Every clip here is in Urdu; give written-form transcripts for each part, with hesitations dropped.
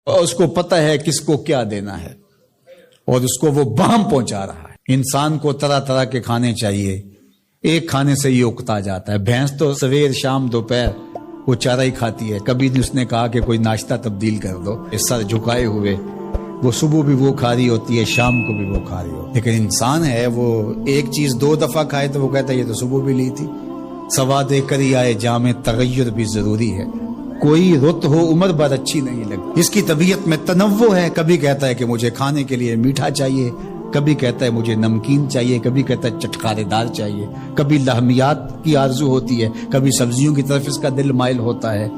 اور اس کو پتہ ہے کس کو کیا دینا ہے اور اس کو وہ بہم پہنچا رہا ہے۔ انسان کو طرح طرح کے کھانے چاہیے، ایک کھانے سے یہ اکتا جاتا ہے۔ بھینس تو سویر شام دوپہر وہ چارہ ہی کھاتی ہے، کبھی نہیں اس نے کہا کہ کوئی ناشتہ تبدیل کر دو۔ سر جھکائے ہوئے وہ صبح بھی وہ کھا رہی ہوتی ہے، شام کو بھی وہ کھا رہی ہوتی ہے۔ لیکن انسان ہے وہ ایک چیز 2 دفعہ کھائے تو وہ کہتا ہے یہ تو صبح بھی لی تھی۔ سواد کری آئے جامع تغیر بھی ضروری ہے، کوئی رت ہو عمر بھر اچھی نہیں لگتی۔ اس کی طبیعت میں تنوع ہے، کبھی کہتا ہے کہ مجھے کھانے کے لیے میٹھا چاہیے، کبھی کہتا ہے مجھے نمکین چاہیے، کبھی کہتا ہے چٹکارے دار چاہیے، کبھی لحمیات کی آرزو ہوتی ہے، کبھی سبزیوں کی طرف اس کا دل مائل ہوتا ہے،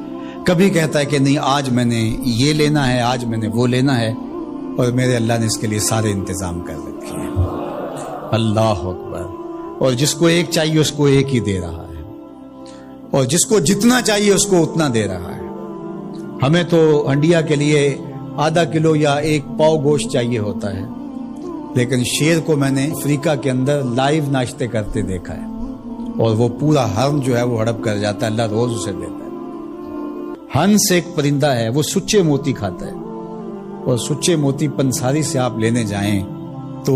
کبھی کہتا ہے کہ نہیں آج میں نے یہ لینا ہے، آج میں نے وہ لینا ہے، اور میرے اللہ نے اس کے لیے سارے انتظام کر رکھے ہیں۔ اللہ اکبر۔ اور جس کو ایک چاہیے اس کو ایک ہی دے رہا ہے، اور جس کو جتنا چاہیے اس کو اتنا دے رہا ہے۔ ہمیں تو ہنڈیا کے لیے ½ کلو یا 1 پاؤ گوشت چاہیے ہوتا ہے، لیکن شیر کو میں نے افریقہ کے اندر لائیو ناشتے کرتے دیکھا ہے، اور وہ پورا حرم جو ہے وہ ہڑپ کر جاتا ہے، اللہ روز اسے دیتا ہے۔ ہنس ایک پرندہ ہے، وہ سچے موتی کھاتا ہے، اور سچے موتی پنساری سے آپ لینے جائیں تو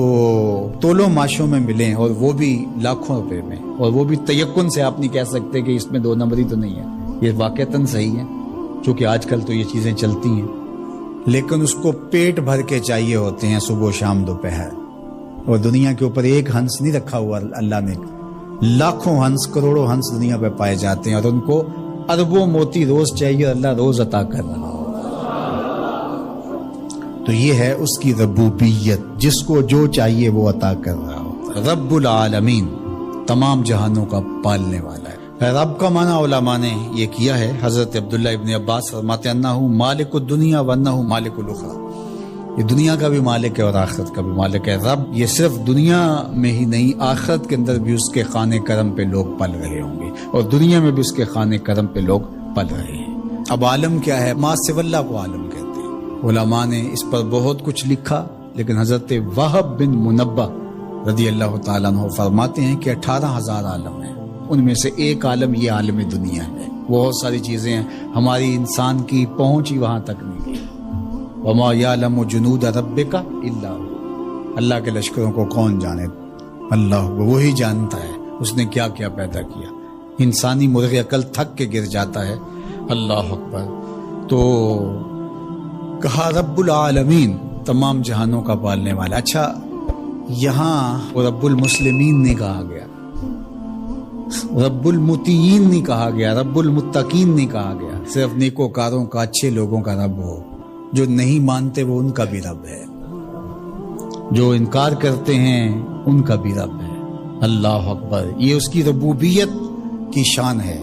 تولوں ماشوں میں ملیں، اور وہ بھی لاکھوں روپے میں، اور وہ بھی تیقن سے آپ نہیں کہہ سکتے کہ اس میں 2 نمبری تو نہیں ہے، یہ واقعتاً صحیح ہے، چونکہ آج کل تو یہ چیزیں چلتی ہیں۔ لیکن اس کو پیٹ بھر کے چاہیے ہوتے ہیں، صبح شام دوپہر۔ اور دنیا کے اوپر ایک ہنس نہیں رکھا ہوا اللہ نے، لاکھوں ہنس کروڑوں ہنس دنیا پہ پائے جاتے ہیں، اور ان کو اربوں موتی روز چاہیے، اللہ روز عطا کر رہا ہو۔ تو یہ ہے اس کی ربوبیت، جس کو جو چاہیے وہ عطا کر رہا ہوتا ہے۔ رب العالمین، تمام جہانوں کا پالنے والا ہے۔ رب کا معنی علماء نے یہ کیا ہے، حضرت عبداللہ ابن عباس فرماتے ہیں انہ مالک الدنیا وانہ مالک الاخرى، یہ دنیا کا بھی مالک ہے اور آخرت کا بھی مالک ہے۔ رب یہ صرف دنیا میں ہی نہیں، آخرت کے اندر بھی اس کے خانے کرم پہ لوگ پل رہے ہوں گے، اور دنیا میں بھی اس کے خانے کرم پہ لوگ پل رہے ہیں۔ اب عالم کیا ہے؟ ما سوی اللہ کو عالم کہتے ہیں۔ علماء نے اس پر بہت کچھ لکھا، لیکن حضرت وہب بن منبہ رضی اللہ تعالیٰ عنہ فرماتے ہیں کہ 18,000 عالم ہیں، ان میں سے ایک عالم یہ عالم دنیا ہے۔ بہت ساری چیزیں ہیں، ہماری انسان کی پہنچ ہی وہاں تک نہیں ہے۔ وما یعلم جنود ربک الا هو، اللہ کے لشکروں کو کون جانے؟ اللہ، وہی جانتا ہے اس نے کیا کیا پیدا کیا۔ انسانی مرغ عقل تھک کے گر جاتا ہے۔ اللہ اکبر۔ تو کہا رب العالمین، تمام جہانوں کا پالنے والا۔ اچھا، یہاں رب المسلمین نہیں کہا گیا، رب المطیعین نہیں کہا گیا، رب المتقین نہیں کہا گیا، صرف نیکوکاروں کا، اچھے لوگوں کا رب ہو۔ جو نہیں مانتے وہ ان کا بھی رب ہے، جو انکار کرتے ہیں ان کا بھی رب ہے۔ اللہ اکبر۔ یہ اس کی ربوبیت کی شان ہے۔